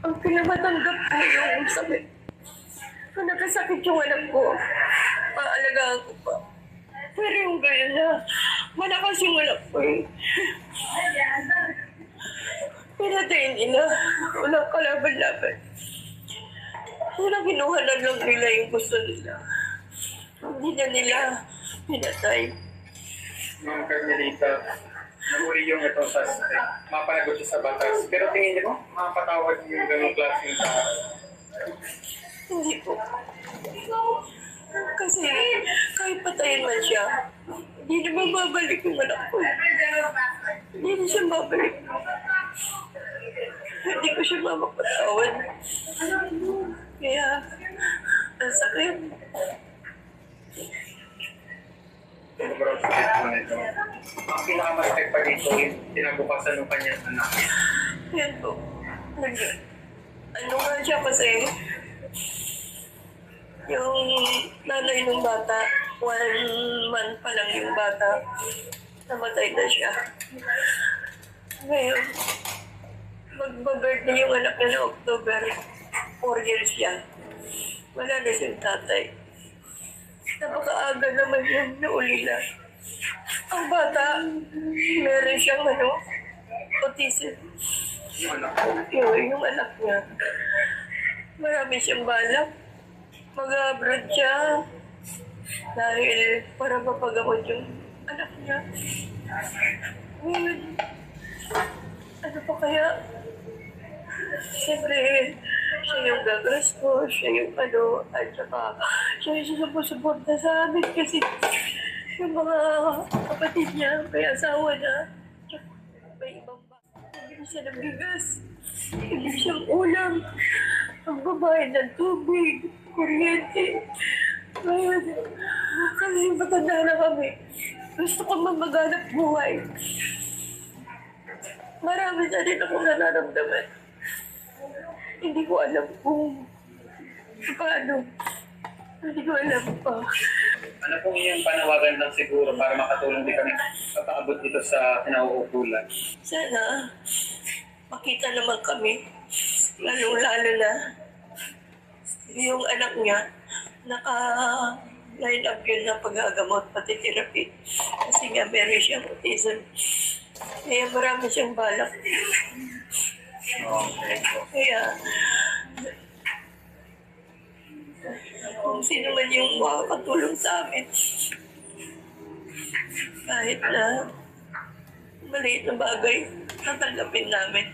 Ang pinamatanggap ko yung sakit. Kung nagkasakit yung anak ko, paalagaan ko pa. Pero yung gaya na, malakas yung anak ko eh. Pinatayin nila. Walang kalaban-laban. Walang kinuha na lang nila yung gusto nila. Hindi na nila pinatay. Ma'am Carmelita, nahuli yung ito sa mapanagot siya sa batas. Pero tingin niyo, mapatawad yung ganong klaseng tao. Hindi po. Kasi kahit patayin man siya, hindi na mababalik yung anak ko. Hindi na siya babalik. Hindi ko siya mapapatawad. Kaya, ang sakit. Sobrang sakit po nito. Ang pinakamasakit pa dito, tinabukasan ng kanyang anak. Yan po. Ano nga siya kasi, yung nanay ng bata, 1 month pa lang yung bata, namatay na siya. Ngayon, magba-birthday yung anak niya na October, 4 years siya. Wala na siyang tatay. Napakaaga naman yung naulila. Ang bata, meron siyang autism. Yung anak ko. Yung anak niya. Marami siyang balak. Mag-abroad siya. Dahil para mapagamot yung anak niya. Ngayon, ano pa kaya? Siyempre, siya yung gagastos, siya yung at saka siya yung susuporta sa amin kasi yung mga kapatid niya, may asawa na, tsaka may ibang bibili siya ng bigas, bibili siyang ulam, magbabayad ng tubig, kuryente. Ngayon, kasi matanda na kami, gusto ko mamaganap buhay. Marami na rin akong nararamdaman. Hindi ko alam kung paano. Hindi ko alam pa. Ano pong yung panawagan lang siguro para makatulong din kami papaabot dito sa kinauukulan? Sana makita naman kami. Lalo-lalo na yung anak niya naka-line up yun na pag-agamot pati therapy. Kasi nga meron siyang autism. Kaya marami siyang balak. Okay. Kaya kung sino man yung makakatulong sa amin, kahit na maliit na bagay, tatanggapin namin.